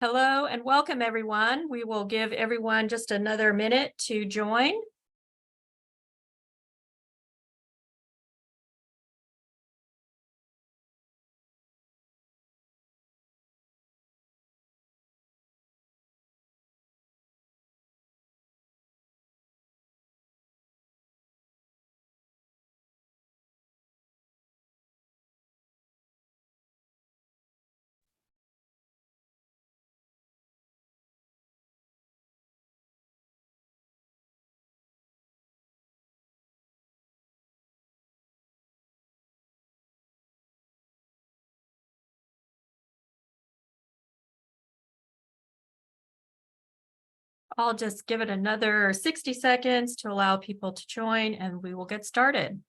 Hello and welcome, everyone. We will give everyone just another minute to join. I'll just give it another 60 seconds to allow people to join and we will get started.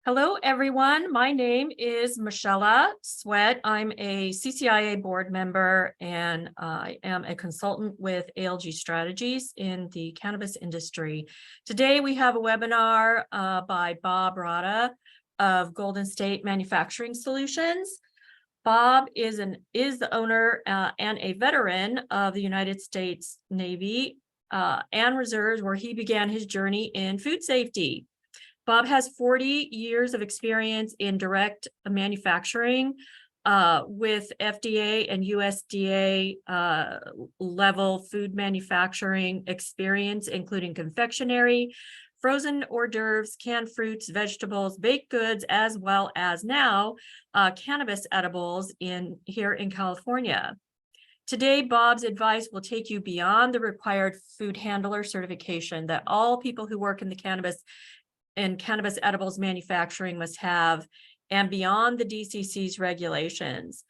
Hello, everyone. My name is Michaela Sweatt. I'm a CCIA board member and I am a consultant with ALG Strategies in the cannabis industry. Today, we have a webinar by Bob Rada of Golden State Manufacturing Solutions. Bob is the owner and a veteran of the United States Navy and Reserves, where he began his journey in food safety. Bob has 40 years of experience in direct manufacturing with FDA and USDA level food manufacturing experience, including confectionery, frozen hors d'oeuvres, canned fruits, vegetables, baked goods, as well as now cannabis edibles here in California. Today, Bob's advice will take you beyond the required food handler certification that all people who work in the cannabis edibles manufacturing must have, and beyond the DCC's regulations.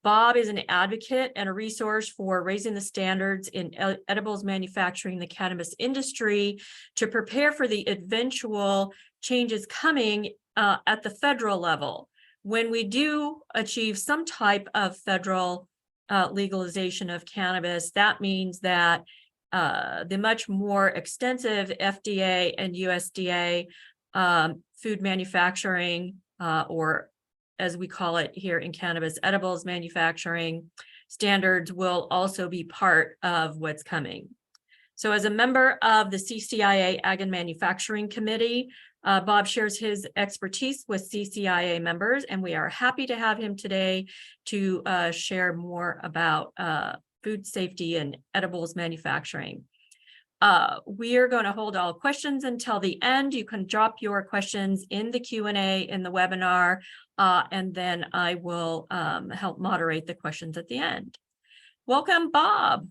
Bob is an advocate and a resource for raising the standards in edibles manufacturing in the cannabis industry to prepare for the eventual changes coming at the federal level. When we do achieve some type of federal legalization of cannabis, that means that the much more extensive FDA and USDA food manufacturing, or as we call it here in cannabis, edibles manufacturing standards will also be part of what's coming. So as a member of the CCIA Ag and Manufacturing Committee, Bob shares his expertise with CCIA members, and we are happy to have him today to share more about food safety and edibles manufacturing. We are going to hold all questions until the end. You can drop your questions in the Q&A in the webinar, and then I will help moderate the questions at the end. Welcome, Bob.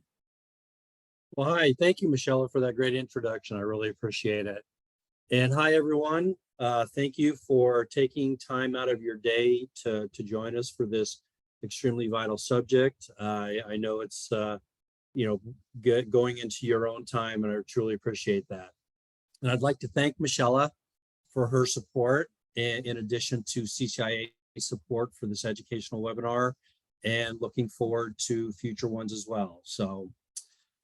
Well, hi. Thank you, Michaela, for that great introduction. I really appreciate it. And hi, everyone. Thank you for taking time out of your day to join us for this extremely vital subject. I know it's going into your own time, and I truly appreciate that. And I'd like to thank Michaela for her support, in addition to CCIA support for this educational webinar, and looking forward to future ones as well. So,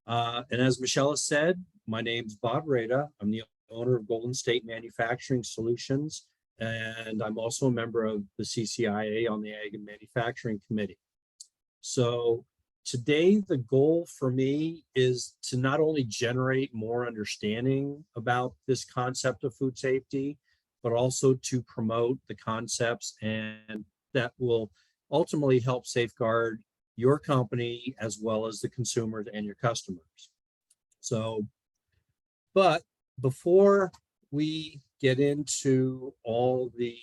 and as Michaela said, my name's Bob Rada. I'm the owner of Golden State Manufacturing Solutions, and I'm also a member of the CCIA on the Ag and Manufacturing Committee. So today, the goal for me is to not only generate more understanding about this concept of food safety, but also to promote the concepts and that will ultimately help safeguard your company as well as the consumers and your customers. So, but before we get into all the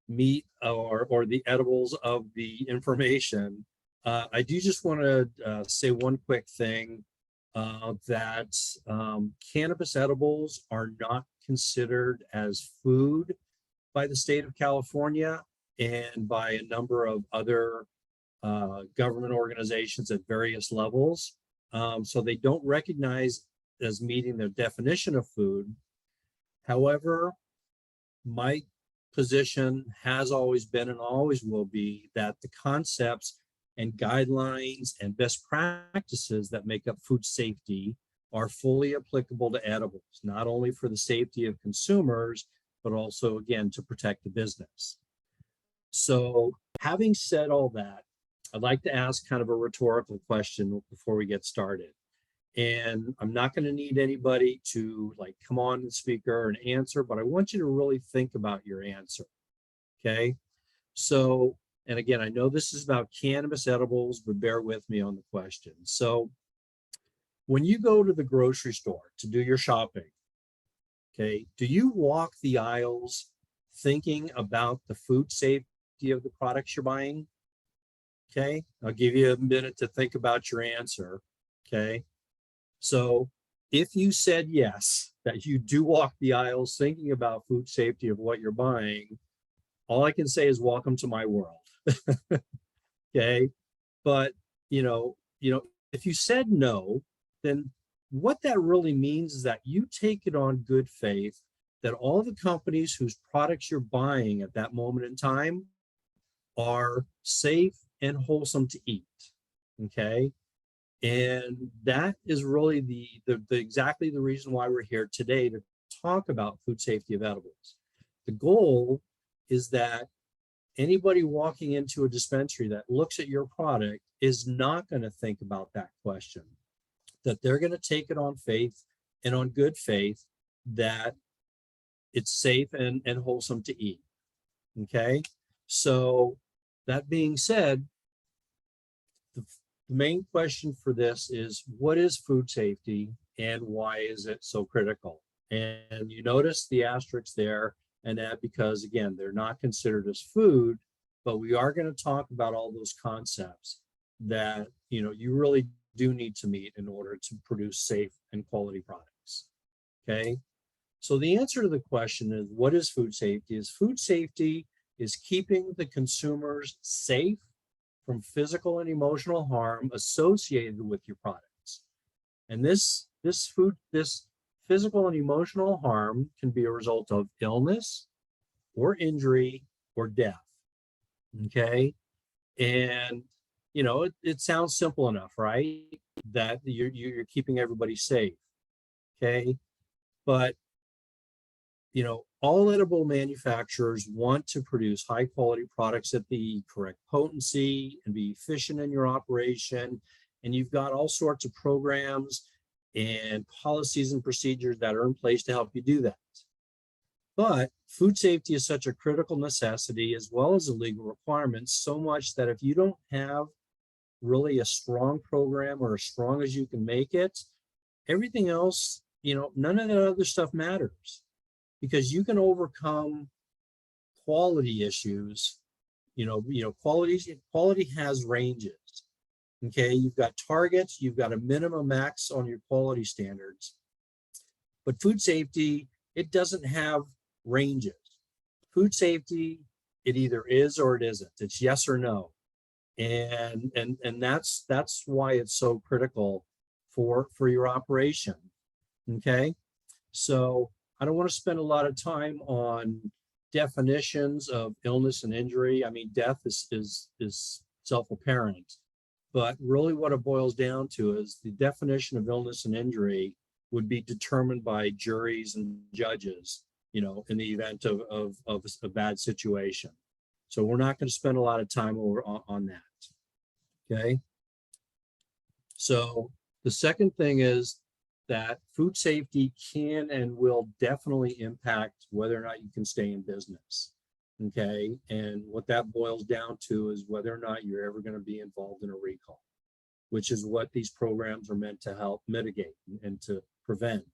meat or the edibles of the information, I do just want to say one quick thing, that cannabis edibles are not considered as food by the state of California and by a number of other government organizations at various levels. So they don't recognize as meeting their definition of food. However, my position has always been and always will be that the concepts and guidelines and best practices that make up food safety are fully applicable to edibles, not only for the safety of consumers, but also, again, to protect the business. So having said all that, I'd like to ask kind of a rhetorical question before we get started. And I'm not going to need anybody to like come on the speaker and answer, but I want you to really think about your answer. Okay. So, and again, I know this is about cannabis edibles, but bear with me on the question. So when you go to the grocery store to do your shopping, okay, do you walk the aisles thinking about the food safety of the products you're buying? Okay, I'll give you a minute to think about your answer. Okay, so if you said yes, that you do walk the aisles thinking about food safety of what you're buying, all I can say is welcome to my world. Okay, but if you said no, then what that really means is that you take it on good faith that all the companies whose products you're buying at that moment in time are safe and wholesome to eat. Okay, and that is really the exactly the reason why we're here today, to talk about food safety of edibles. The goal is that anybody walking into a dispensary that looks at your product is not going to think about that question, that they're going to take it on faith and on good faith that it's safe and wholesome to eat. Okay, so that being said, the main question for this is, what is food safety and why is it so critical? And you notice the asterisk there, and that because, again, they're not considered as food, but we are going to talk about all those concepts that you really do need to meet in order to produce safe and quality products. Okay, so the answer to the question is, what is food safety? Food safety is keeping the consumers safe from physical and emotional harm associated with your products. And this physical and emotional harm can be a result of illness or injury or death. Okay, and it sounds simple enough, right? That you're keeping everybody safe. Okay, but all edible manufacturers want to produce high quality products at the correct potency and be efficient in your operation. And you've got all sorts of programs and policies and procedures that are in place to help you do that. But food safety is such a critical necessity, as well as a legal requirement, so much that if you don't have really a strong program, or as strong as you can make it, everything else, none of that other stuff matters, because you can overcome quality issues. Quality has ranges. Okay, you've got targets, you've got a minimum max on your quality standards. But food safety, it doesn't have ranges. Food safety, it either is or it isn't. It's yes or no. And that's why it's so critical for your operation. Okay, so I don't want to spend a lot of time on definitions of illness and injury. I mean, death is self-apparent, but really what it boils down to is the definition of illness and injury would be determined by juries and judges, in the event of a bad situation. So we're not going to spend a lot of time on that. Okay. So the second thing is that food safety can and will definitely impact whether or not you can stay in business. Okay, and what that boils down to is whether or not you're ever going to be involved in a recall, which is what these programs are meant to help mitigate and to prevent.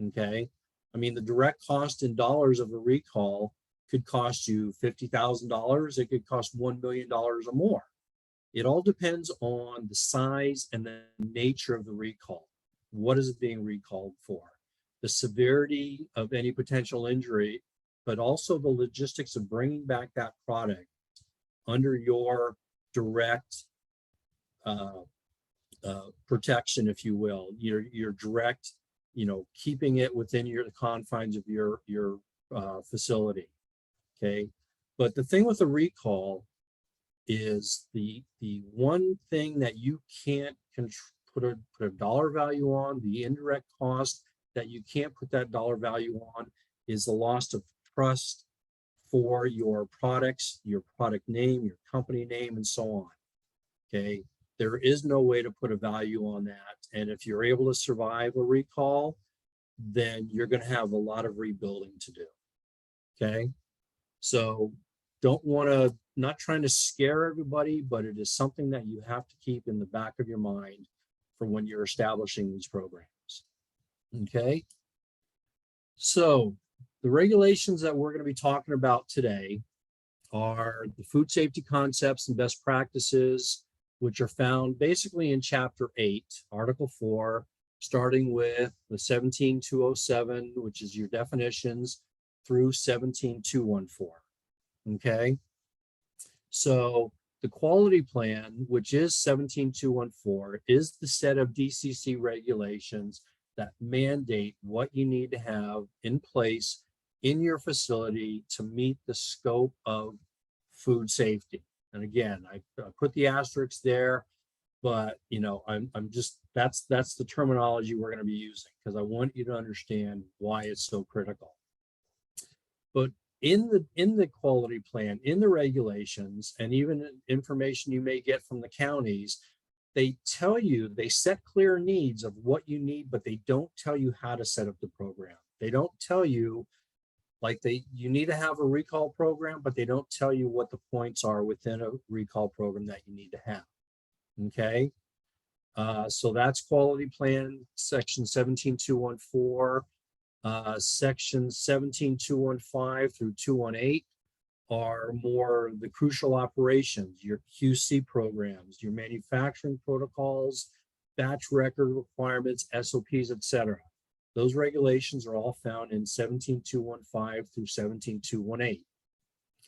Okay, I mean, the direct cost in dollars of a recall could cost you $50,000. It could cost $1 million or more. It all depends on the size and the nature of the recall. What is it being recalled for? The severity of any potential injury, but also the logistics of bringing back that product under your direct protection, if you will, your direct, keeping it within the confines of your facility. Okay, but the thing with a recall is the one thing that you can't put a dollar value on, the indirect cost that you can't put that dollar value on, is the loss of trust for your products, your product name, your company name, and so on. Okay, there is no way to put a value on that. And if you're able to survive a recall, then you're going to have a lot of rebuilding to do. Okay, so don't want to, not trying to scare everybody, but it is something that you have to keep in the back of your mind for when you're establishing these programs. Okay, so the regulations that we're going to be talking about today are the food safety concepts and best practices, which are found basically in Chapter 8, Article 4, starting with the 17207, which is your definitions, through 17214. Okay, so the quality plan, which is 17214, is the set of DCC regulations that mandate what you need to have in place in your facility to meet the scope of food safety. And again, I put the asterisks there, but I'm just, that's the terminology we're going to be using, because I want you to understand why it's so critical. But in the quality plan, in the regulations, and even information you may get from the counties, they tell you, they set clear needs of what you need, but they don't tell you how to set up the program. They don't tell you, like, you need to have a recall program, but they don't tell you what the points are within a recall program that you need to have. Okay, so that's quality plan, section 17214. Section 17215 through 218 are more the crucial operations, your QC programs, your manufacturing protocols, batch record requirements, SOPs, etc. Those regulations are all found in 17215 through 17218.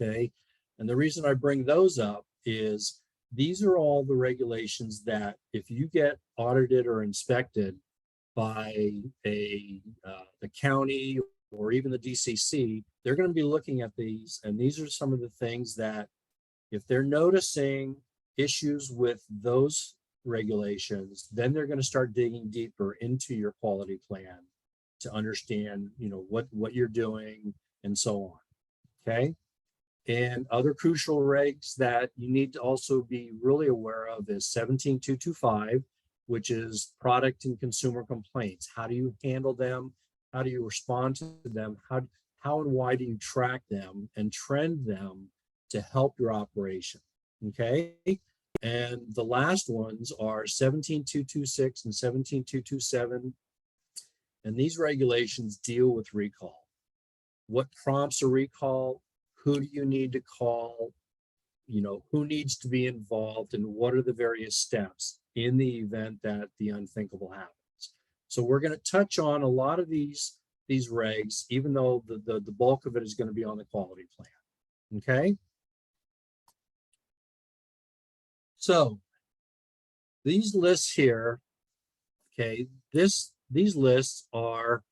Okay, and the reason I bring those up is these are all the regulations that if you get audited or inspected by the county or even the DCC, they're going to be looking at these, and these are some of the things that if they're noticing issues with those regulations, then they're going to start digging deeper into your quality plan to understand, what you're doing and so on. Okay, and other crucial regs that you need to also be really aware of is 17225, which is product and consumer complaints. How do you handle them? How do you respond to them? How and why do you track them and trend them to help your operation? Okay, and the last ones are 17226 and 17227, and these regulations deal with recall. What prompts a recall? Who do you need to call? Who needs to be involved, and what are the various steps in the event that the unthinkable happens? So we're going to touch on a lot of these regs, even though the bulk of it is going to be on the quality plan. Okay, so these lists here, okay, these lists are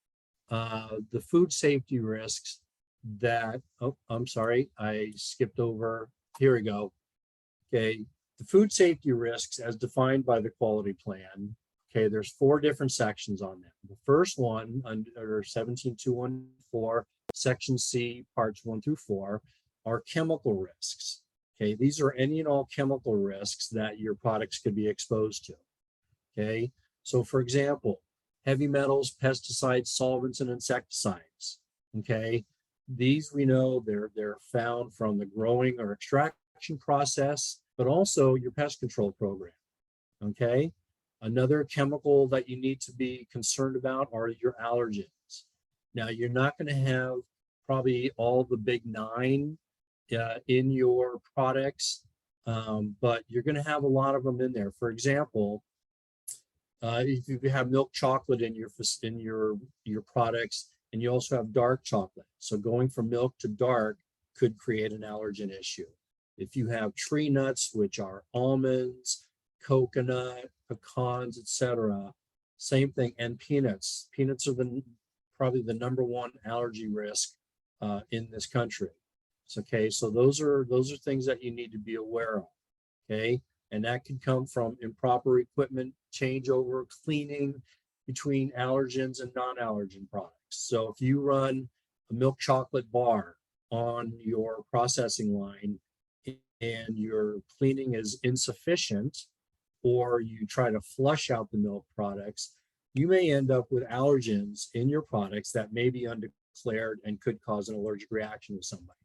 the food safety risks that, oh, I'm sorry, I skipped over. Here we go. Okay, the food safety risks as defined by the quality plan. Okay, there's 4 different sections on them. The first one under 17214, section C, parts 1 through 4, are chemical risks. Okay, these are any and all chemical risks that your products could be exposed to. Okay, so for example, heavy metals, pesticides, solvents, and insecticides. Okay, these we know they're found from the growing or extraction process, but also your pest control program. Okay, another chemical that you need to be concerned about are your allergens. Now, you're not going to have probably all the big 9 in your products, but you're going to have a lot of them in there. For example, if you have milk chocolate in your products, and you also have dark chocolate, so going from milk to dark could create an allergen issue. If you have tree nuts, which are almonds, coconut, pecans, etc., same thing. And peanuts. Peanuts are probably the #1 allergy risk in this country. So, okay, so those are things that you need to be aware of. Okay. And that could come from improper equipment changeover, cleaning between allergens and non-allergen products. So if you run a milk chocolate bar on your processing line and your cleaning is insufficient, or you try to flush out the milk products, you may end up with allergens in your products that may be undeclared and could cause an allergic reaction to somebody.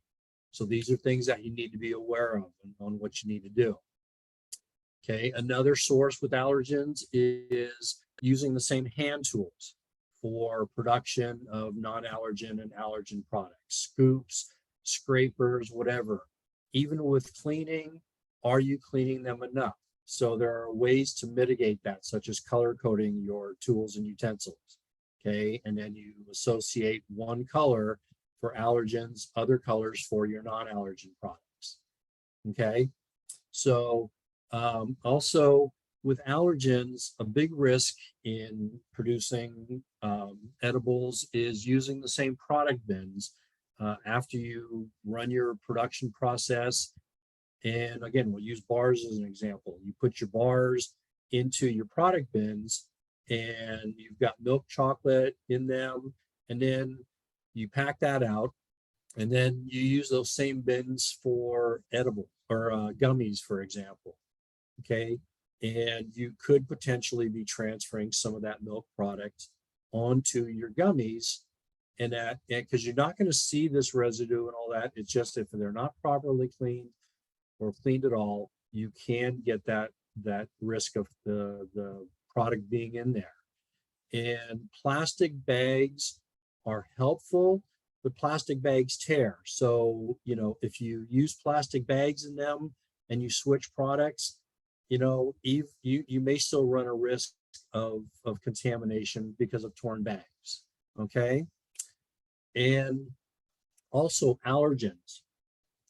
So these are things that you need to be aware of on what you need to do. Okay, another source with allergens is using the same hand tools for production of non-allergen and allergen products, scoops, scrapers, whatever. Even with cleaning, are you cleaning them enough? So there are ways to mitigate that, such as color coding your tools and utensils. Okay, and then you associate one color for allergens, other colors for your non-allergen products. Okay, so also with allergens, a big risk in producing edibles is using the same product bins after you run your production process. And again, we'll use bars as an example. You put your bars into your product bins and you've got milk chocolate in them, and then you pack that out, and then you use those same bins for edible or gummies, for example. Okay, and you could potentially be transferring some of that milk product onto your gummies, and that, because you're not going to see this residue and all that. It's just if they're not properly cleaned or cleaned at all, you can get that risk of the product being in there. And plastic bags are helpful, but plastic bags tear. So, you know, if you use plastic bags in them and you switch products, you know, you may still run a risk of contamination because of torn bags. Okay. And also allergens.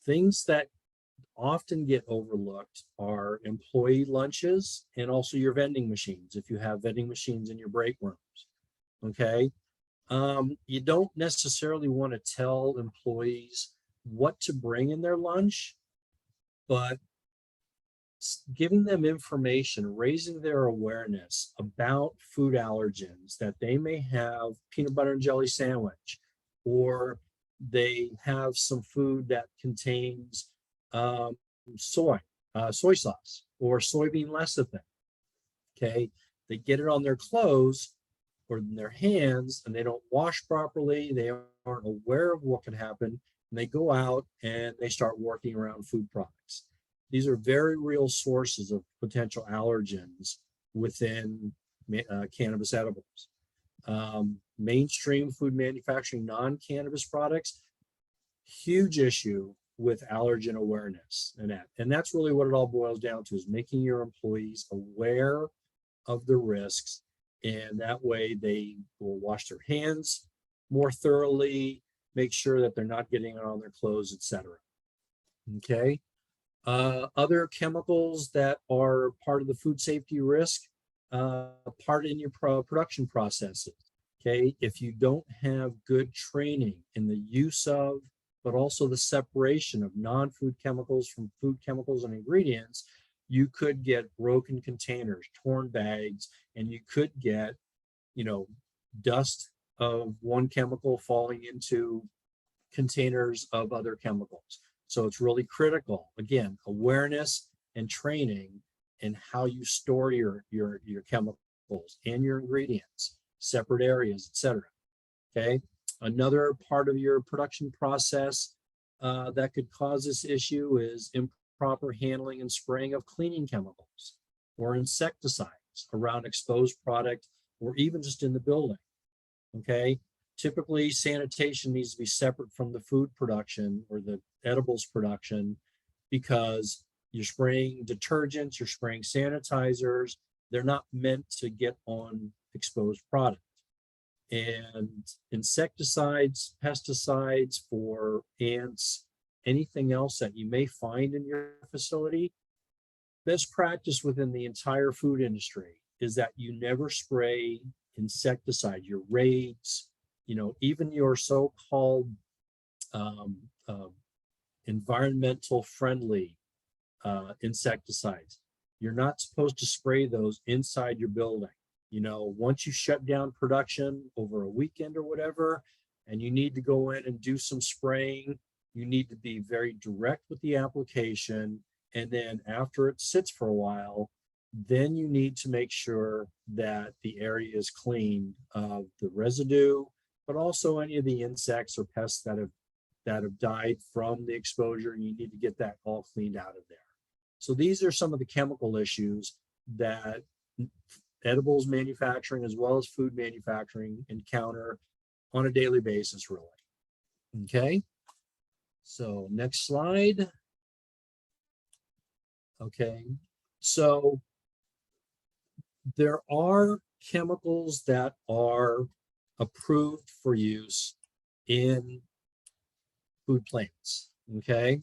Things that often get overlooked are employee lunches and also your vending machines, if you have vending machines in your break rooms. Okay. You don't necessarily want to tell employees what to bring in their lunch, but giving them information, raising their awareness about food allergens, that they may have peanut butter and jelly sandwich, or they have some food that contains soy sauce or soybean lecithin. Okay, they get it on their clothes or in their hands and they don't wash properly, they aren't aware of what can happen, and they go out and they start working around food products. These are very real sources of potential allergens within cannabis edibles. Mainstream food manufacturing, non-cannabis products, huge issue with allergen awareness and that's really what it all boils down to, is making your employees aware of the risks, and that way they will wash their hands more thoroughly, make sure that they're not getting it on their clothes, etc. Okay. Other chemicals that are part of the food safety risk, part in your production processes. Okay, if you don't have good training in the use of, but also the separation of non-food chemicals from food chemicals and ingredients, you could get broken containers, torn bags, and you could get, you know, dust of one chemical falling into containers of other chemicals. So it's really critical, again, awareness and training and how you store your chemicals and your ingredients, separate areas, etc. Okay. Another part of your production process that could cause this issue is improper handling and spraying of cleaning chemicals or insecticides around exposed product or even just in the building. Okay. Typically, sanitation needs to be separate from the food production or the edibles production, because you're spraying detergents, you're spraying sanitizers. They're not meant to get on exposed product. And insecticides, pesticides for ants, anything else that you may find in your facility. Best practice within the entire food industry is that you never spray insecticide, your raids, you know, even your so-called environmental friendly insecticides. You're not supposed to spray those inside your building. You know, once you shut down production over a weekend or whatever, and you need to go in and do some spraying, you need to be very direct with the application. And then after it sits for a while, then you need to make sure that the area is clean of the residue, but also any of the insects or pests that have died from the exposure. You need to get that all cleaned out of there. So these are some of the chemical issues that edibles manufacturing as well as food manufacturing encounter on a daily basis, really. Okay, so next slide. Okay, so there are chemicals that are approved for use in food plants. Okay,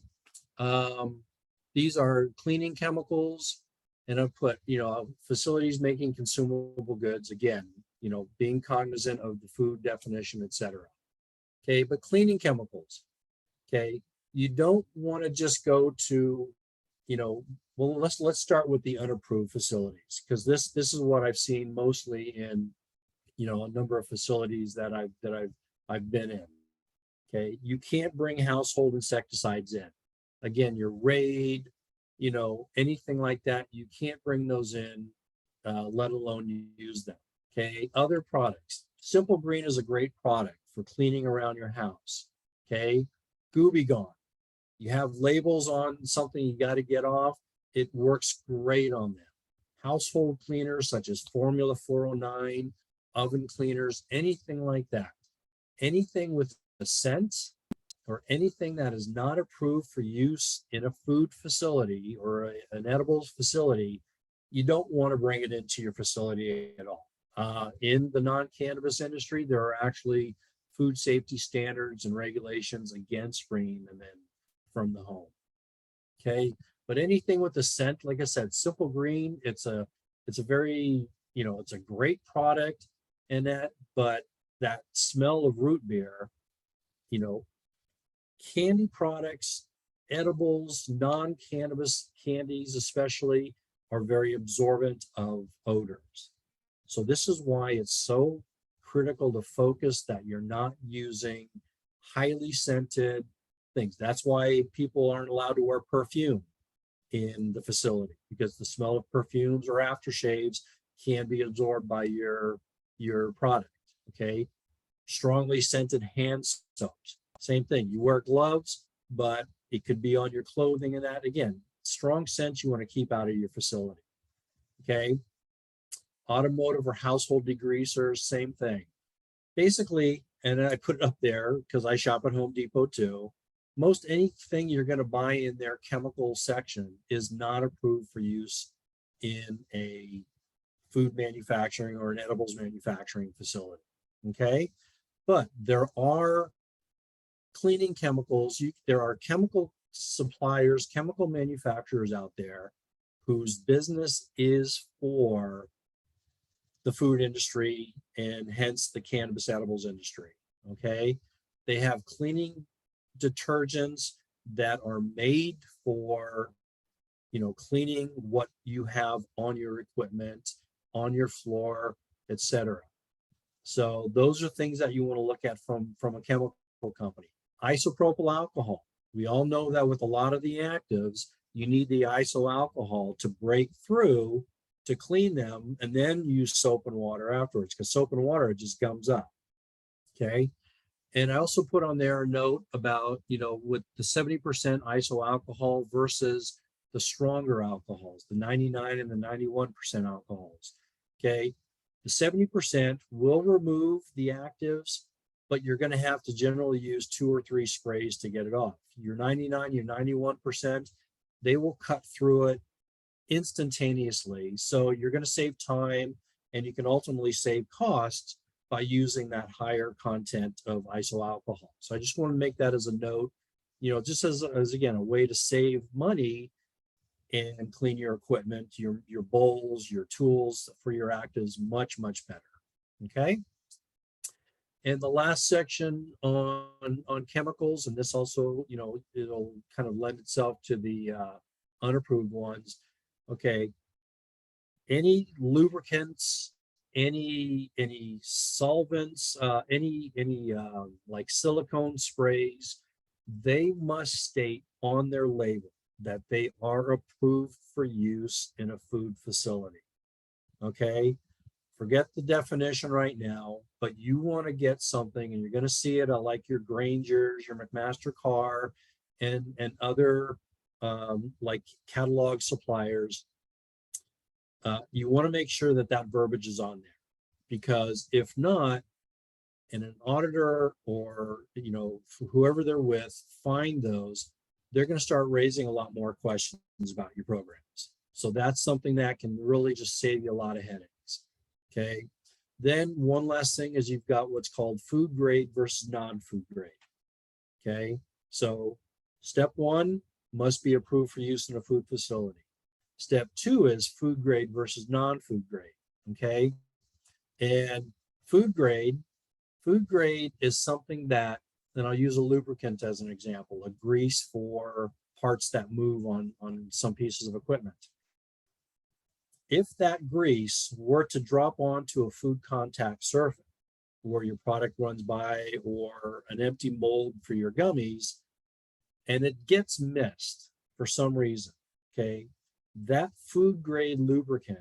these are cleaning chemicals, and I've put, you know, facilities making consumable goods, again, you know, being cognizant of the food definition, etc. Okay, but cleaning chemicals, okay, you don't want to just go to, you know, well, let's start with the unapproved facilities, because this is what I've seen mostly in, you know, a number of facilities that I've been in. Okay, you can't bring household insecticides in. Again, your Raid, you know, anything like that, you can't bring those in, let alone use them. Okay, other products. Simple Green is a great product for cleaning around your house. Okay, Gooby Gone. You have labels on something you got to get off. It works great on them. Household cleaners such as Formula 409, oven cleaners, anything like that. Anything with a scent or anything that is not approved for use in a food facility or an edibles facility, you don't want to bring it into your facility at all. In the non-cannabis industry, there are actually food safety standards and regulations against bringing them in from the home. Okay, but anything with a scent, like I said, Simple Green, it's a very, you know, it's a great product, and but that smell of root beer, you know, candy products, edibles, non-cannabis candies especially, are very absorbent of odors. So this is why it's so critical to focus that you're not using highly scented things. That's why people aren't allowed to wear perfume in the facility, because the smell of perfumes or aftershaves can be absorbed by your product. Okay, strongly scented hand soaps, same thing. You wear gloves, but it could be on your clothing, and that, again, strong scents you want to keep out of your facility. Okay, automotive or household degreasers, same thing. Basically, and I put it up there because I shop at Home Depot too, most anything you're going to buy in their chemical section is not approved for use in a food manufacturing or an edibles manufacturing facility. Okay, but there are cleaning chemicals. There are chemical suppliers, chemical manufacturers out there whose business is for the food industry and hence the cannabis edibles industry. Okay, they have cleaning detergents that are made for, you know, cleaning what you have on your equipment, on your floor, etc. So those are things that you want to look at from a chemical company. Isopropyl alcohol. We all know that with a lot of the actives, you need the iso alcohol to break through to clean them, and then use soap and water afterwards, because soap and water, it just gums up. Okay. And I also put on there a note about, you know, with the 70% iso alcohol versus the stronger alcohols, the 99 and the 91% alcohols. Okay. The 70% will remove the actives, but you're going to have to generally use 2 or 3 sprays to get it off. Your 99, your 91%, they will cut through it instantaneously. So you're going to save time, and you can ultimately save costs by using that higher content of iso alcohol. So I just want to make that as a note, you know, just as again, a way to save money and clean your equipment, your bowls, your tools for your actives much better. Okay. And the last section on chemicals, and this also, you know, it'll kind of lend itself to the unapproved ones. Okay. Any lubricants, any solvents, any like silicone sprays, they must state on their label that they are approved for use in a food facility. Okay. Forget the definition right now, but you want to get something, and you're going to see it like your Grangers, your McMaster Car, and other like catalog suppliers. You want to make sure that that verbiage is on there, because if not, and an auditor or whoever they're with find those, they're going to start raising a lot more questions about your programs. So that's something that can really just save you a lot of headaches. Okay. Then one last thing is you've got what's called food grade versus non-food grade. Okay. So step one must be approved for use in a food facility. Step two is food grade versus non-food grade. Okay. And food grade is something that, and I'll use a lubricant as an example, a grease for parts that move on some pieces of equipment. If that grease were to drop onto a food contact surface where your product runs by, or an empty mold for your gummies, and it gets missed for some reason, okay, that food grade lubricant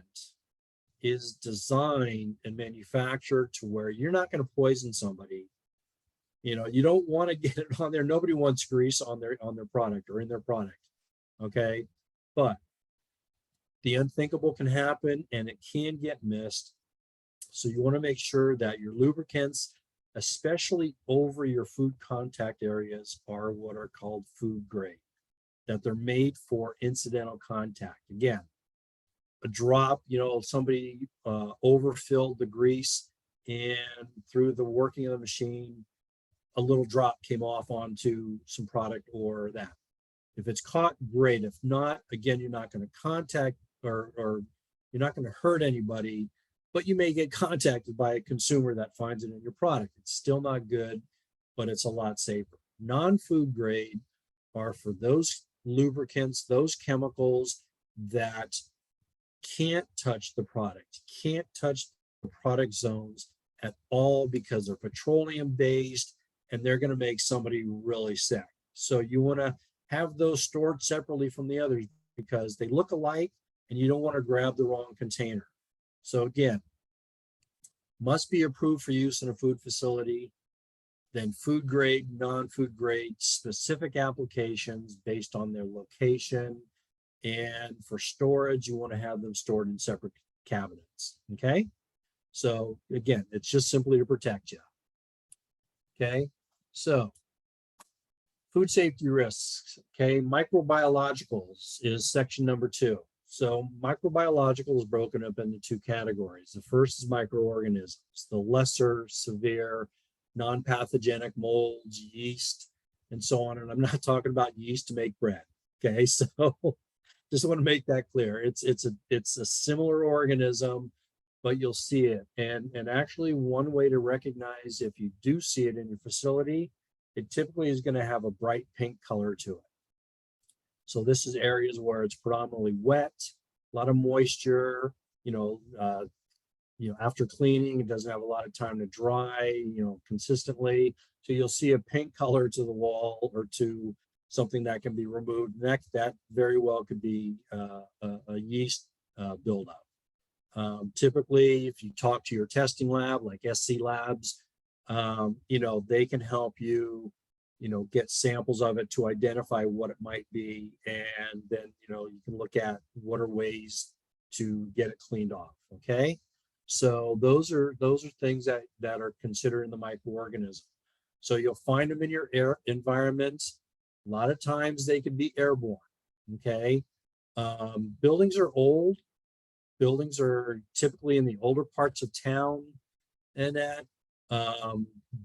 is designed and manufactured to where you're not going to poison somebody. You don't want to get it on there. Nobody wants grease on their product or in their product. Okay. But the unthinkable can happen, and it can get missed. So you want to make sure that your lubricants, especially over your food contact areas, are what are called food grade, that they're made for incidental contact. Again, a drop, somebody overfilled the grease, and through the working of the machine, a little drop came off onto some product or that. If it's caught, great. If not, again, you're not going to contact or you're not going to hurt anybody, but you may get contacted by a consumer that finds it in your product. It's still not good, but it's a lot safer. Non-food grade are for those lubricants, those chemicals that can't touch the product, can't touch the product zones at all, because they're petroleum based and they're going to make somebody really sick. So you want to have those stored separately from the others, because they look alike and you don't want to grab the wrong container. So again, must be approved for use in a food facility. Then food grade, non-food grade, specific applications based on their location. And for storage, you want to have them stored in separate cabinets. Okay. So again, it's just simply to protect you. Okay. So food safety risks. Okay. Microbiologicals is section number 2. So microbiological is broken up into 2 categories. The first is microorganisms, the lesser severe non-pathogenic molds, yeast, and so on. And I'm not talking about yeast to make bread. Okay. So just want to make that clear. It's a similar organism, but you'll see it. And actually, one way to recognize if you do see it in your facility, it typically is going to have a bright pink color to it. So this is areas where it's predominantly wet, a lot of moisture, after cleaning, it doesn't have a lot of time to dry, consistently. So you'll see a pink color to the wall or to something that can be removed. That very well could be a yeast buildup. Typically, if you talk to your testing lab, like SC Labs, they can help you, get samples of it to identify what it might be. And then, you can look at what are ways to get it cleaned off. Okay. So those are things that are considered in the microorganism. So you'll find them in your air environment. A lot of times they can be airborne. Okay. Buildings are old. Buildings are typically in the older parts of town, and that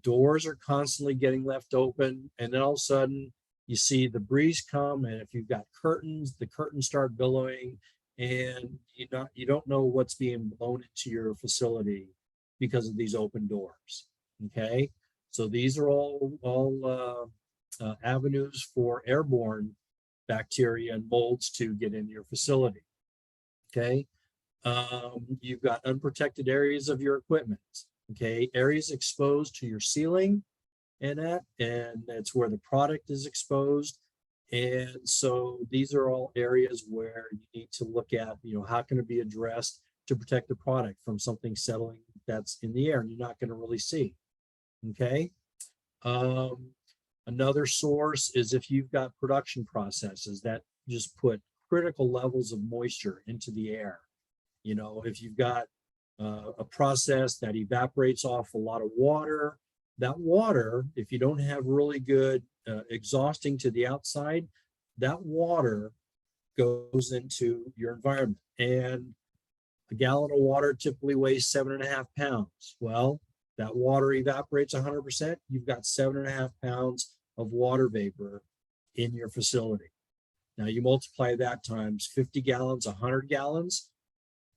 doors are constantly getting left open. And then all of a sudden you see the breeze come, and if you've got curtains, the curtains start billowing, and you don't know what's being blown into your facility because of these open doors. Okay. So these are all avenues for airborne bacteria and molds to get into your facility. Okay. You've got unprotected areas of your equipment. Okay. Areas exposed to your ceiling and that's where the product is exposed. And so these are all areas where you need to look at, how can it be addressed to protect the product from something settling that's in the air and you're not going to really see. Okay. Another source is if you've got production processes that just put critical levels of moisture into the air. If you've got a process that evaporates off a lot of water, that water, if you don't have really good exhausting to the outside, that water goes into your environment. And a gallon of water typically weighs 7.5 pounds. Well, that water evaporates 100%. You've got 7.5 pounds of water vapor in your facility. Now you multiply that times 50 gallons, 100 gallons.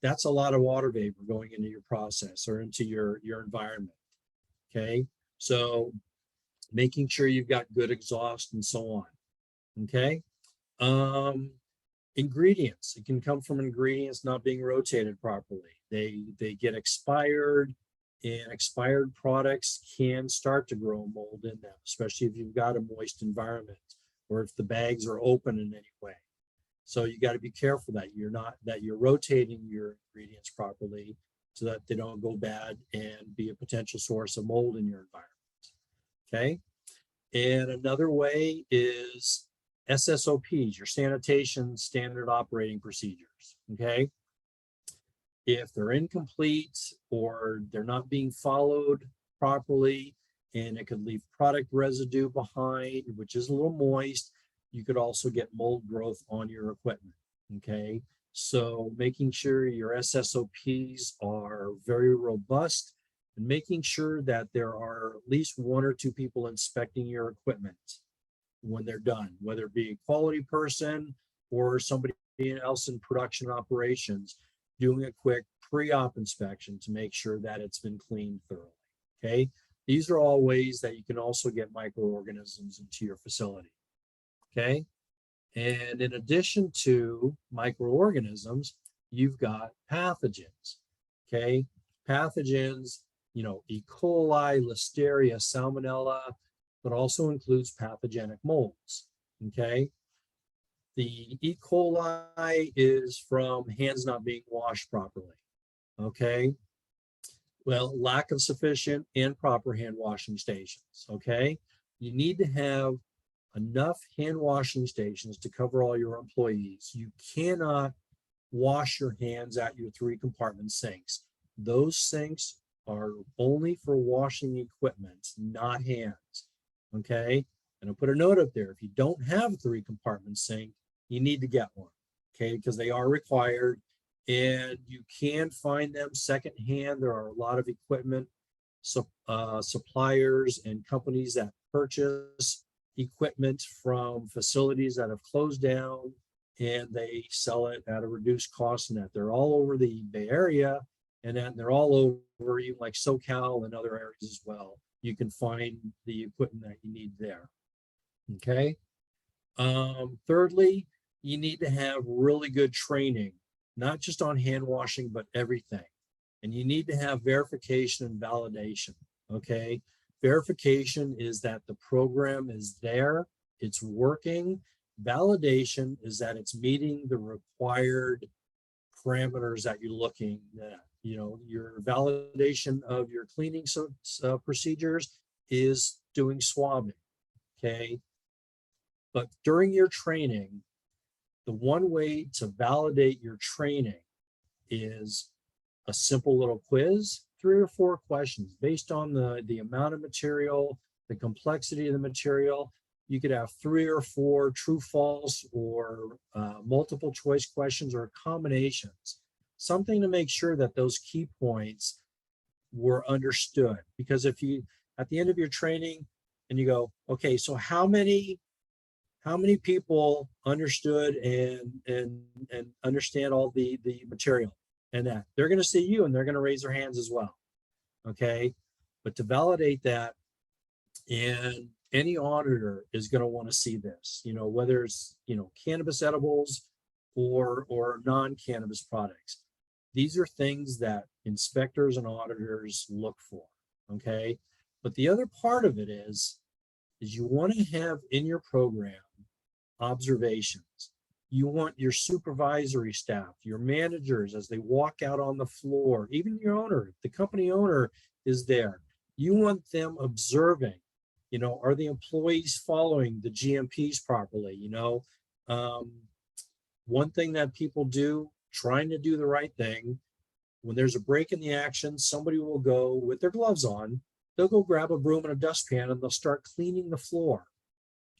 That's a lot of water vapor going into your process or into your environment. Okay. So making sure you've got good exhaust and so on. Okay. Ingredients. It can come from ingredients not being rotated properly. They get expired, and expired products can start to grow mold in them, especially if you've got a moist environment or if the bags are open in any way. So you got to be careful that you're rotating your ingredients properly so that they don't go bad and be a potential source of mold in your environment. Okay. And another way is SSOPs, your sanitation standard operating procedures. Okay. If they're incomplete or they're not being followed properly, and it could leave product residue behind, which is a little moist, you could also get mold growth on your equipment. Okay. So making sure your SSOPs are very robust and making sure that there are at least 1 or 2 people inspecting your equipment when they're done, whether it be a quality person or somebody else in production operations, doing a quick pre-op inspection to make sure that it's been cleaned thoroughly. Okay. These are all ways that you can also get microorganisms into your facility. Okay. And in addition to microorganisms, you've got pathogens. Okay. Pathogens, E. coli, Listeria, Salmonella, but also includes pathogenic molds. Okay. The E. coli is from hands not being washed properly. Okay. Well, lack of sufficient and proper hand washing stations. Okay. You need to have enough hand washing stations to cover all your employees. You cannot wash your hands at your 3 compartment sinks. Those sinks are only for washing equipment, not hands. Okay. And I'll put a note up there. If you don't have a 3 compartment sink, you need to get one. Okay. Because they are required and you can find them secondhand. There are a lot of equipment suppliers and companies that purchase equipment from facilities that have closed down and they sell it at a reduced cost, and that they're all over the Bay Area and then they're all over even like SoCal and other areas as well. You can find the equipment that you need there. Okay. Thirdly, you need to have really good training, not just on hand washing, but everything. And you need to have verification and validation. Okay. Verification is that the program is there, it's working. Validation is that it's meeting the required parameters that you're looking at. Your validation of your cleaning procedures is doing swabbing. Okay. But during your training, the one way to validate your training is a simple little quiz, 3 or 4 questions based on the amount of material, the complexity of the material. You could have 3 or 4 true, false, or multiple choice questions or combinations, something to make sure that those key points were understood. Because if you, at the end of your training and you go, okay, so how many people understood and understand all the material, and that they're going to see you and they're going to raise their hands as well. Okay. But to validate that and any auditor is going to want to see this, whether it's, cannabis edibles or non-cannabis products. These are things that inspectors and auditors look for, okay? But the other part of it is you want to have in your program observations. You want your supervisory staff, your managers, as they walk out on the floor, even your owner, the company owner is there. You want them observing, are the employees following the GMPs properly? One thing that people do, trying to do the right thing, when there's a break in the action, somebody will go with their gloves on, they'll go grab a broom and a dustpan and they'll start cleaning the floor.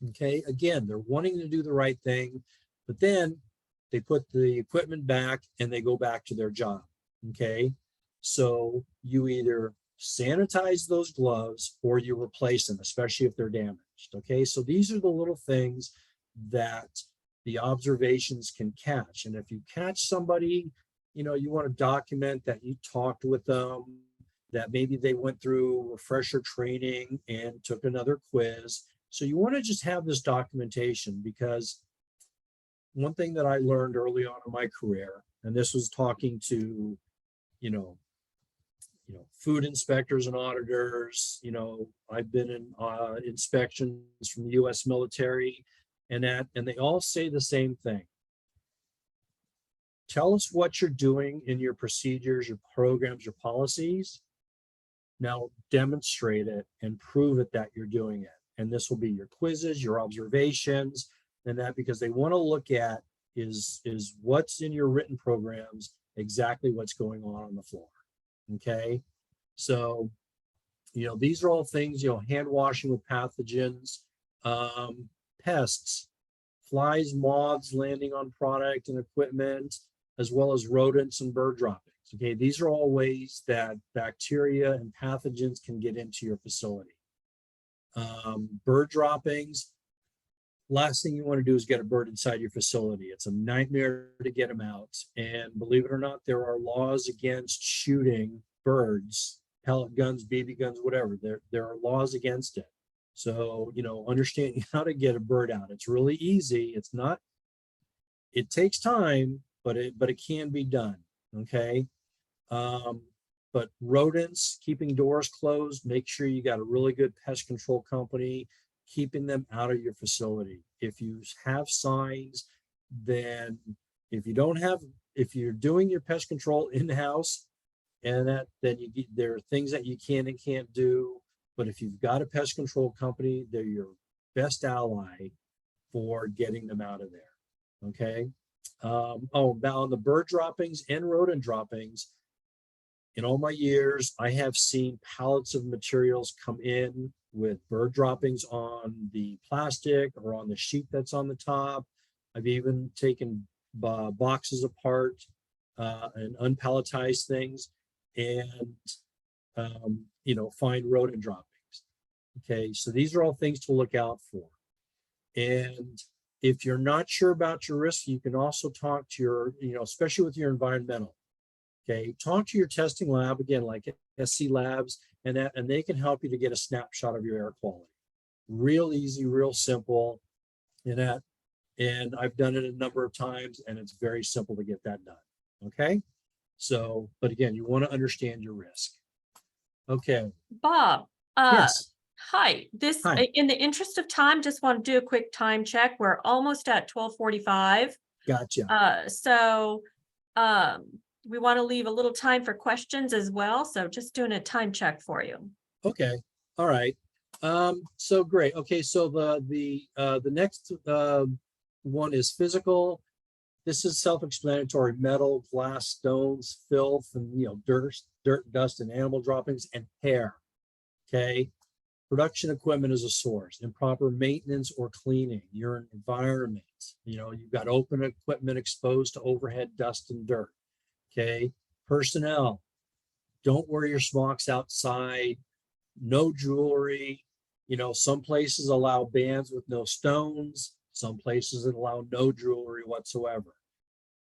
Okay, again, they're wanting to do the right thing, but then they put the equipment back and they go back to their job. Okay, so you either sanitize those gloves or you replace them, especially if they're damaged. Okay, so these are the little things that the observations can catch. And if you catch somebody, you want to document that you talked with them, that maybe they went through refresher training and took another quiz. So you want to just have this documentation, because one thing that I learned early on in my career, and this was talking to, food inspectors and auditors, I've been in inspections from the U.S. military, and they all say the same thing. Tell us what you're doing in your procedures, your programs, your policies. Now demonstrate it and prove it that you're doing it. And this will be your quizzes, your observations, and that, because they want to look at is what's in your written programs, exactly what's going on the floor. Okay. So, these are all things, hand washing with pathogens, pests, flies, moths landing on product and equipment, as well as rodents and bird droppings. Okay, these are all ways that bacteria and pathogens can get into your facility. Bird droppings, last thing you want to do is get a bird inside your facility. It's a nightmare to get them out. And believe it or not, there are laws against shooting birds, pellet guns, BB guns, whatever. There are laws against it. So, understanding how to get a bird out. It's really easy. It takes time, but it can be done. Okay. But rodents, keeping doors closed, make sure you got a really good pest control company, keeping them out of your facility. If you have signs, then if you're doing your pest control in-house, and there are things that you can and can't do. But if you've got a pest control company, they're your best ally for getting them out of there. Okay. Now on the bird droppings and rodent droppings, in all my years, I have seen pallets of materials come in with bird droppings on the plastic or on the sheet that's on the top. I've even taken boxes apart and unpalletized things and, find rodent droppings. Okay, so these are all things to look out for. And if you're not sure about your risk, you can also talk to your, especially with your environmental. Okay, talk to your testing lab, again, like SC Labs, and they can help you to get a snapshot of your air quality. Real easy, real simple, and I've done it a number of times, and it's very simple to get that done. Okay, so, but again, you want to understand your risk. Okay. Bob, Yes. hi. Hi. In the interest of time, just want to do a quick time check. We're almost at 12:45. Gotcha. So we want to leave a little time for questions as well. So just doing a time check for you. Okay. All right. So great. Okay. So the next one is physical. This is self-explanatory: metal, glass, stones, filth, and dirt, dust, and animal droppings, and hair. Okay. Production equipment is a source. Improper maintenance or cleaning. Your environment. You've got open equipment exposed to overhead dust and dirt. Okay. Personnel. Don't wear your smocks outside. No jewelry. Some places allow bands with no stones. Some places that allow no jewelry whatsoever.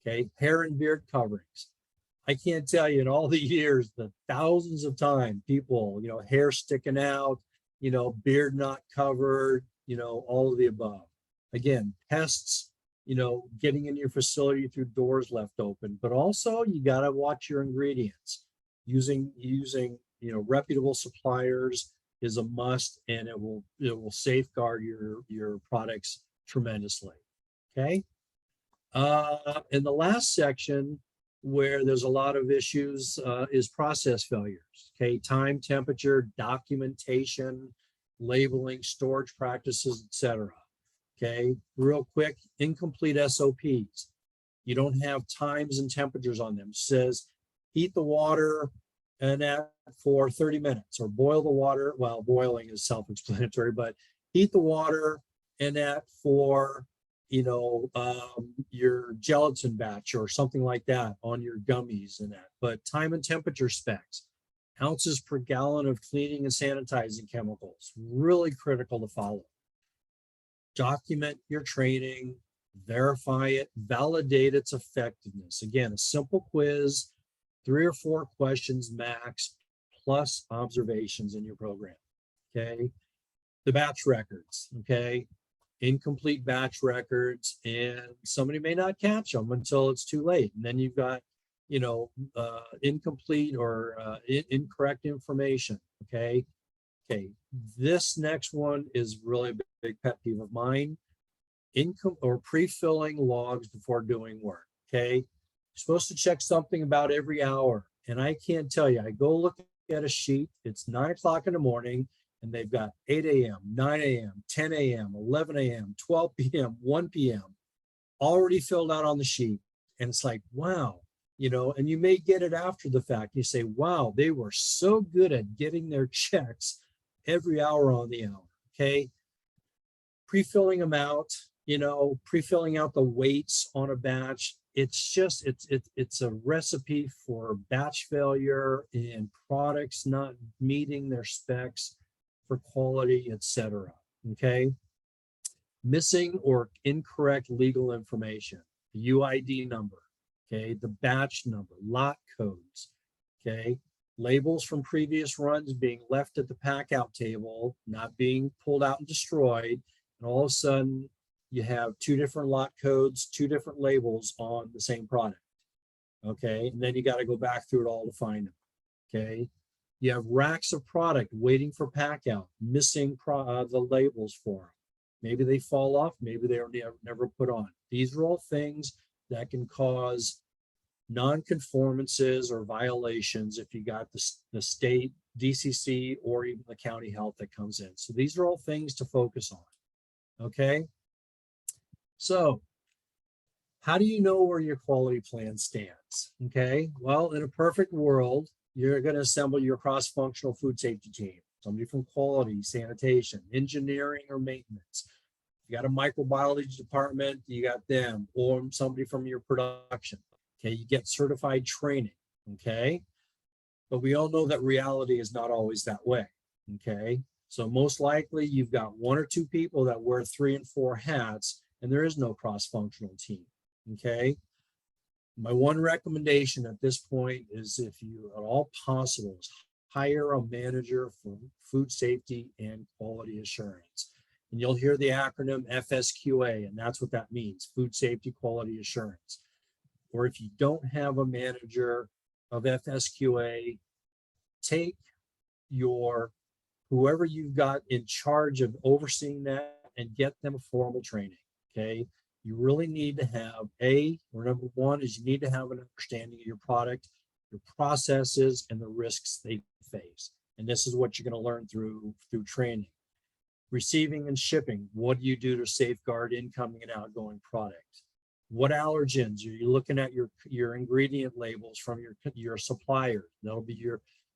Okay. Hair and beard coverings. I can't tell you in all the years, the thousands of times people, hair sticking out, beard not covered, all of the above. Again, pests, getting in your facility through doors left open, but also you got to watch your ingredients. Using reputable suppliers is a must, and it will safeguard your products tremendously. Okay. In the last section, where there's a lot of issues, is process failures. Okay, time, temperature, documentation, labeling, storage practices, etc. Okay, real quick, incomplete SOPs. You don't have times and temperatures on them. It says heat the water and that for 30 minutes, or boil the water. Well, boiling is self-explanatory, but heat the water and that for your gelatin batch or something like that on your gummies and that. But time and temperature specs, ounces per gallon of cleaning and sanitizing chemicals, really critical to follow. Document your training, verify it, validate its effectiveness. Again, a simple quiz, 3 or 4 questions max, plus observations in your program. Okay. The batch records. Okay. Incomplete batch records, and somebody may not catch them until it's too late. And then you've got, incomplete or incorrect information. Okay. Okay. This next one is really a big pet peeve of mine. Pre-filling logs before doing work. Okay. You're supposed to check something about every hour. And I can't tell you, I go look at a sheet, it's 9 o'clock in the morning, and they've got 8 a.m., 9 a.m., 10 a.m., 11 a.m., 12 p.m., 1 p.m. already filled out on the sheet. And it's like, wow, and you may get it after the fact. You say, wow, they were so good at getting their checks every hour on the hour. Okay. Pre-filling them out, pre-filling out the weights on a batch. It's just, it's a recipe for batch failure and products not meeting their specs for quality, etc. Okay. Missing or incorrect legal information, the UID number, okay, the batch number, lot codes, okay, labels from previous runs being left at the pack out table, not being pulled out and destroyed, and all of a sudden you have 2 different lot codes, 2 different labels on the same product. Okay, and then you got to go back through it all to find them. Okay. You have racks of product waiting for pack out, missing the labels for them. Maybe they fall off, maybe they are never put on. These are all things that can cause non-conformances or violations if you got the state, DCC, or even the county health that comes in. So these are all things to focus on. Okay. So how do you know where your quality plan stands? Okay. Well, in a perfect world, you're going to assemble your cross-functional food safety team, somebody from quality, sanitation, engineering, or maintenance. You got a microbiology department, you got them, or somebody from your production. Okay, you get certified training. Okay, but we all know that reality is not always that way. Okay, so most likely you've got 1 or 2 people that wear 3 and 4 hats, and there is no cross-functional team. Okay. My one recommendation at this point is, if you at all possible, is hire a manager for food safety and quality assurance. And you'll hear the acronym FSQA, and that's what that means, food safety quality assurance. Or if you don't have a manager of FSQA, take whoever you've got in charge of overseeing that and get them a formal training. Okay. You really need to have number one is you need to have an understanding of your product, your processes, and the risks they face. And this is what you're going to learn through training. Receiving and shipping. What do you do to safeguard incoming and outgoing product? What allergens are you looking at your ingredient labels from your supplier? That'll be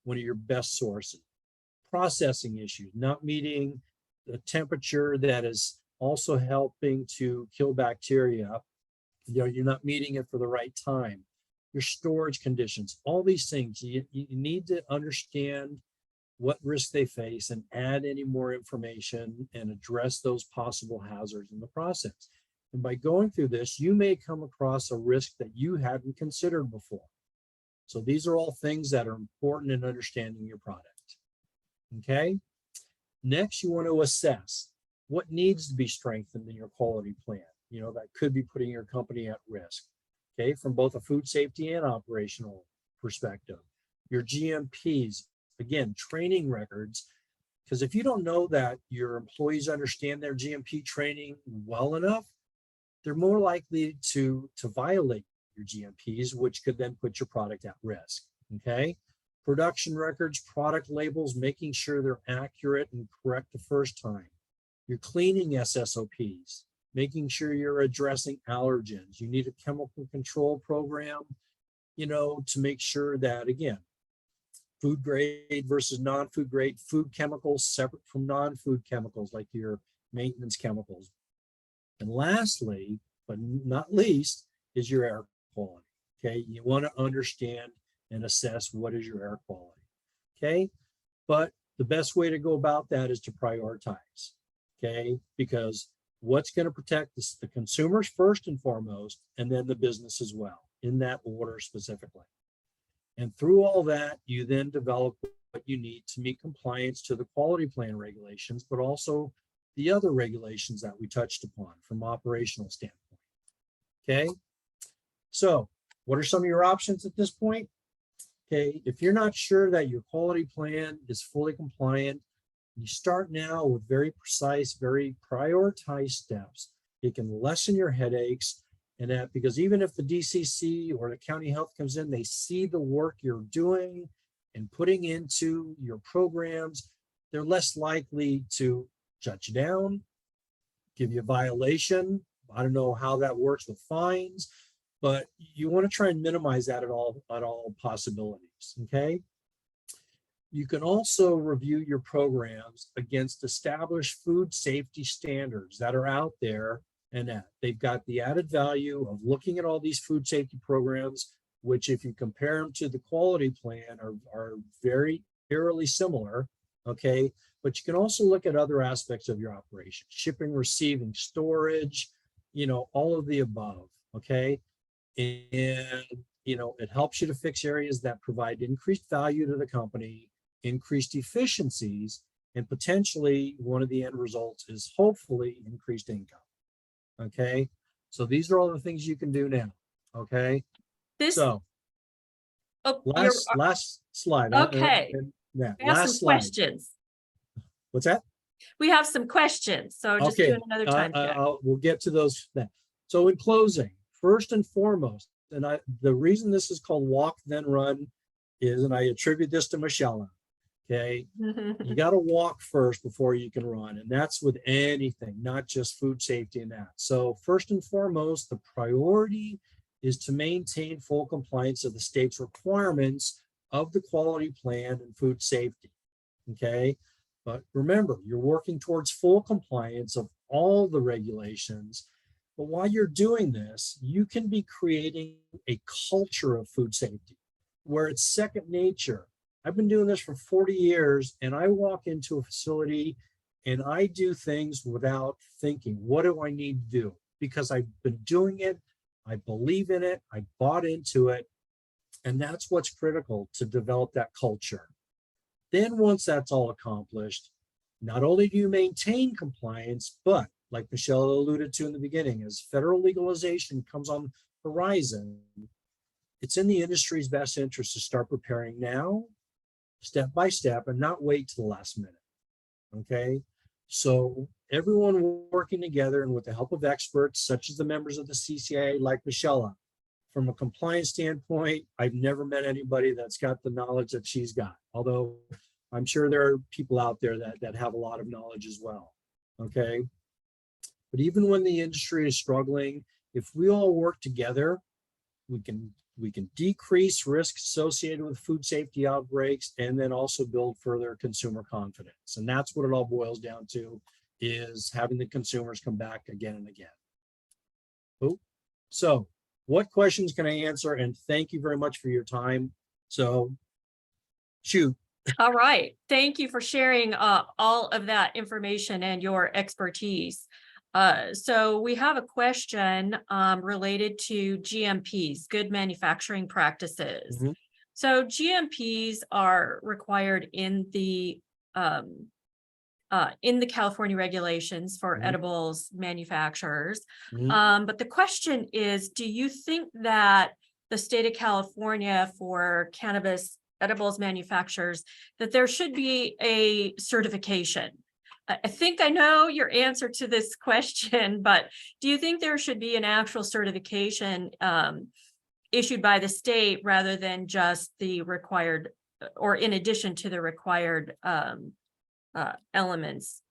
one of your best sources. Processing issues, not meeting the temperature that is also helping to kill bacteria. You're not meeting it for the right time. Your storage conditions, all these things, you need to understand what risks they face and add any more information and address those possible hazards in the process. And by going through this, you may come across a risk that you hadn't considered before. So these are all things that are important in understanding your product. Okay. Next, you want to assess what needs to be strengthened in your quality plan, that could be putting your company at risk, okay, from both a food safety and operational perspective. Your GMPs, again, training records, because if you don't know that your employees understand their GMP training well enough, they're more likely to violate your GMPs, which could then put your product at risk, okay? Production records, product labels, making sure they're accurate and correct the first time. Your cleaning SSOPs, making sure you're addressing allergens. You need a chemical control program, to make sure that, again, food grade versus non-food grade, food chemicals separate from non-food chemicals like your maintenance chemicals. And lastly, but not least, is your air quality, okay? You want to understand and assess what is your air quality, okay? But the best way to go about that is to prioritize, okay? Because what's going to protect the consumers first and foremost, and then the business as well, in that order specifically. And through all that, you then develop what you need to meet compliance to the quality plan regulations, but also the other regulations that we touched upon from operational standpoint. Okay, so what are some of your options at this point? Okay, if you're not sure that your quality plan is fully compliant, you start now with very precise, very prioritized steps. It can lessen your headaches, and that because even if the DCC or the county health comes in, they see the work you're doing and putting into your programs, they're less likely to shut you down, give you a violation. I don't know how that works with fines, but you want to try and minimize that at all possibilities, okay? You can also review your programs against established food safety standards that are out there, and that they've got the added value of looking at all these food safety programs, which if you compare them to the quality plan are very eerily similar, okay? But you can also look at other aspects of your operation, shipping, receiving, storage, all of the above, okay? And, it helps you to fix areas that provide increased value to the company, increased efficiencies, and potentially one of the end results is hopefully increased income. Okay, so these are all the things you can do now. Okay, so last slide. Okay. We have last some slide. Questions. What's that? We have some questions, so just Okay, doing another time check. we'll get to those then. So in closing, first and foremost, and the reason this is called Walk Then Run is, and I attribute this to Michaela. Okay, you got to walk first before you can run, and that's with anything, not just food safety and that. So first and foremost, the priority is to maintain full compliance of the state's requirements of the quality plan and food safety. Okay, but remember, you're working towards full compliance of all the regulations. But while you're doing this, you can be creating a culture of food safety where it's second nature. I've been doing this for 40 years, and I walk into a facility and I do things without thinking, what do I need to do? Because I've been doing it, I believe in it, I bought into it, and that's what's critical to develop that culture. Then once that's all accomplished, not only do you maintain compliance, but like Michelle alluded to in the beginning, as federal legalization comes on the horizon, it's in the industry's best interest to start preparing now, step by step, and not wait to the last minute. Okay, so everyone working together and with the help of experts such as the members of the CCIA like Michela, from a compliance standpoint, I've never met anybody that's got the knowledge that she's got, although I'm sure there are people out there that have a lot of knowledge as well. Okay, but even when the industry is struggling, if we all work together, we can decrease risk associated with food safety outbreaks and then also build further consumer confidence. And that's what it all boils down to, is having the consumers come back again and again. Oh, so what questions can I answer? And thank you very much for your time. So shoot. All right. Thank you for sharing all of that information and your expertise. So we have a question related to GMPs, good manufacturing practices. Mhm. So GMPs are required in the in the California regulations for Mhm. edibles manufacturers. Mhm. But the question is, do you think that the state of California for cannabis edibles manufacturers, that there should be a certification? I think I know your answer to this question, but do you think there should be an actual certification issued by the state rather than just the required, or in addition to the required elements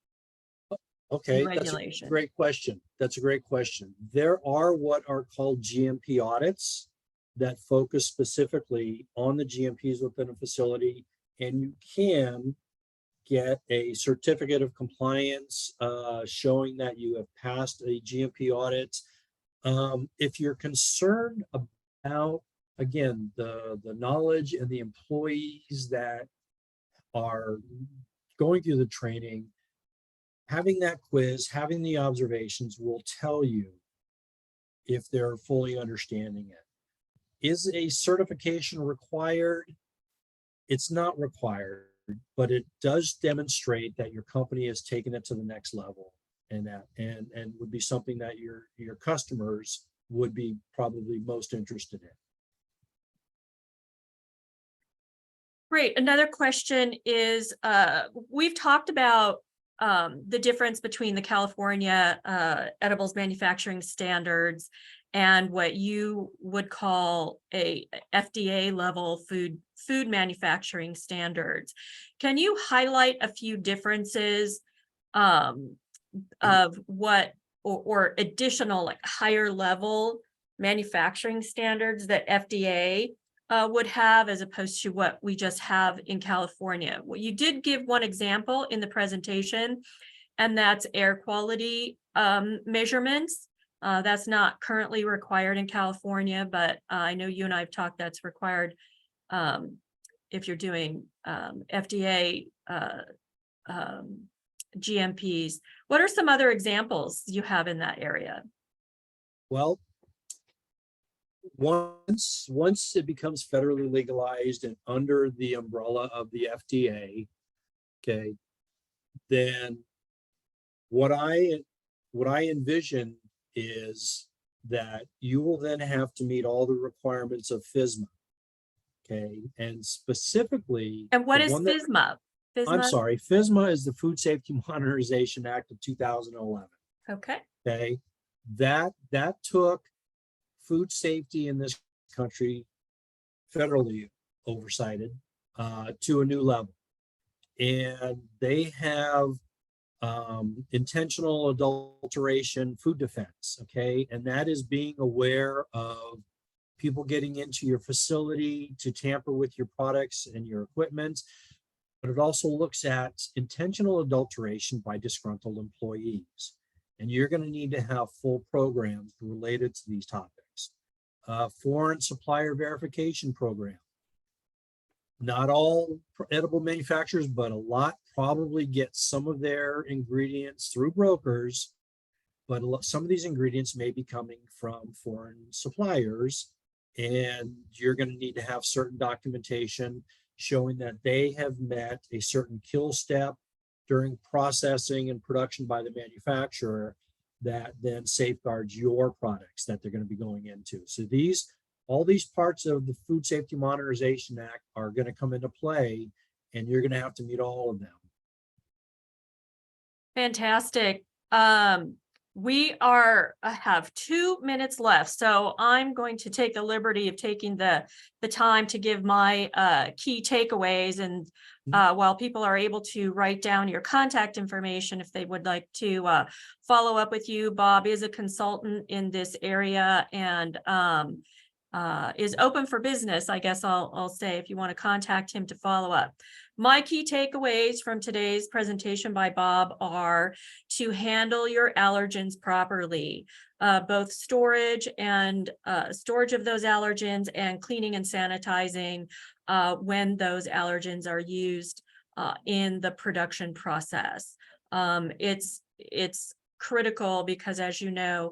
and Okay, that's a regulation? great question. That's a great question. There are what are called GMP audits that focus specifically on the GMPs within a facility, and you can get a certificate of compliance showing that you have passed a GMP audit. If you're concerned about, again, the knowledge and the employees that are going through the training, having that quiz, having the observations will tell you if they're fully understanding it. Is a certification required? It's not required, but it does demonstrate that your company has taken it to the next level, and that and would be something that your customers would be probably most interested in. Great. Another question is, we've talked about the difference between the California edibles manufacturing standards and what you would call a FDA level food manufacturing standards. Can you highlight a few differences of what or additional like higher level manufacturing standards that FDA would have as opposed to what we just have in California? Well, you did give one example in the presentation, and that's air quality measurements. That's not currently required in California, but I know you and I have talked that's required if you're doing FDA GMPs. What are some other examples you have in that area? Well, once it becomes federally legalized and under the umbrella of the FDA, okay, then what I envision is that you will then have to meet all the requirements of FSMA, okay, and specifically And what the is one that FSMA? I'm FSMA? sorry, FSMA is the Food Safety Modernization Act of 2011. Okay. Okay, that took food safety in this country, federally oversighted, to a new level, and they have intentional adulteration food defense. Okay, and that is being aware of people getting into your facility to tamper with your products and your equipment, but it also looks at intentional adulteration by disgruntled employees. And you're going to need to have full programs related to these topics. Foreign supplier verification program. Not all edible manufacturers, but a lot probably get some of their ingredients through brokers, but some of these ingredients may be coming from foreign suppliers, and you're going to need to have certain documentation showing that they have met a certain kill step during processing and production by the manufacturer that then safeguards your products that they're going to be going into. So all these parts of the Food Safety Modernization Act are going to come into play, and you're going to have to meet all of them. Fantastic. We have 2 minutes left, so I'm going to take the liberty of taking the time to give my key takeaways. And while people are able to write down your contact information if they would like to follow up with you, Bob is a consultant in this area and is open for business, I guess I'll say, if you want to contact him to follow up. My key takeaways from today's presentation by Bob are to handle your allergens properly, both storage of those allergens and cleaning and sanitizing when those allergens are used in the production process. It's critical because, as you know,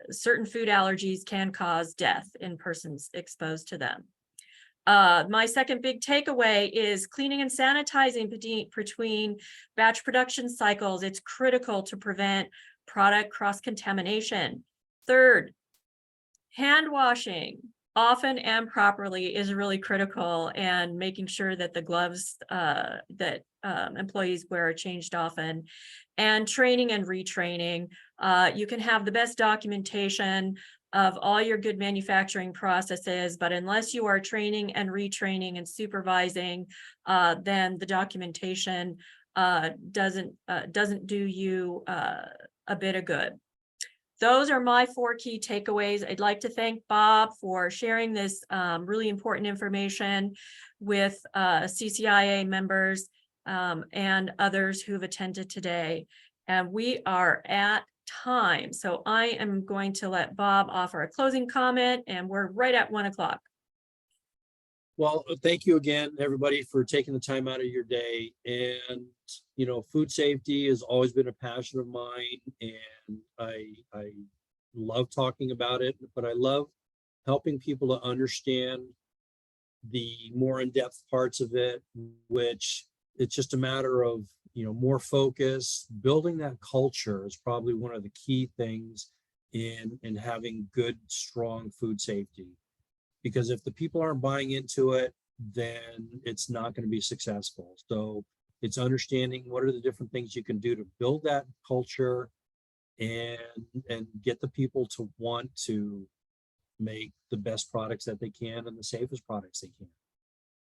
certain food allergies can cause death in persons exposed to them. My second big takeaway is cleaning and sanitizing between batch production cycles. It's critical to prevent product cross-contamination. Third, hand washing often and properly is really critical, and making sure that the gloves that employees wear are changed often, and training and retraining. You can have the best documentation of all your good manufacturing processes, but unless you are training and retraining and supervising, then the documentation doesn't do you a bit of good. Those are my 4 key takeaways. I'd like to thank Bob for sharing this really important information with CCIA members and others who've attended today. And we are at time. So I am going to let Bob offer a closing comment, and we're right at 1 o'clock. Well, thank you again, everybody, for taking the time out of your day. And, you know, food safety has always been a passion of mine, and I love talking about it, but I love helping people to understand the more in-depth parts of it, which it's just a matter of, you know, more focus. Building that culture is probably one of the key things in having good, strong food safety. Because if the people aren't buying into it, then it's not going to be successful. So it's understanding what are the different things you can do to build that culture and get the people to want to make the best products that they can and the safest products they can.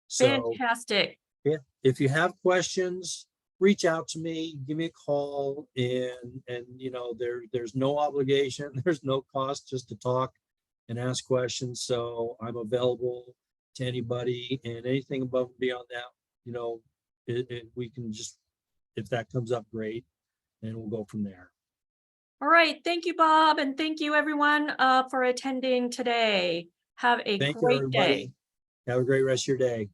So Fantastic. yeah, if you have questions, reach out to me, give me a call, and you know, there's no obligation, there's no cost just to talk and ask questions. So I'm available to anybody, and anything above and beyond that, you know, we can just, if that comes up, great, and we'll go from there. All right. Thank you, Bob. And thank you, everyone, for attending today. Have a Thank you, great day. everybody. Have a great rest of your day.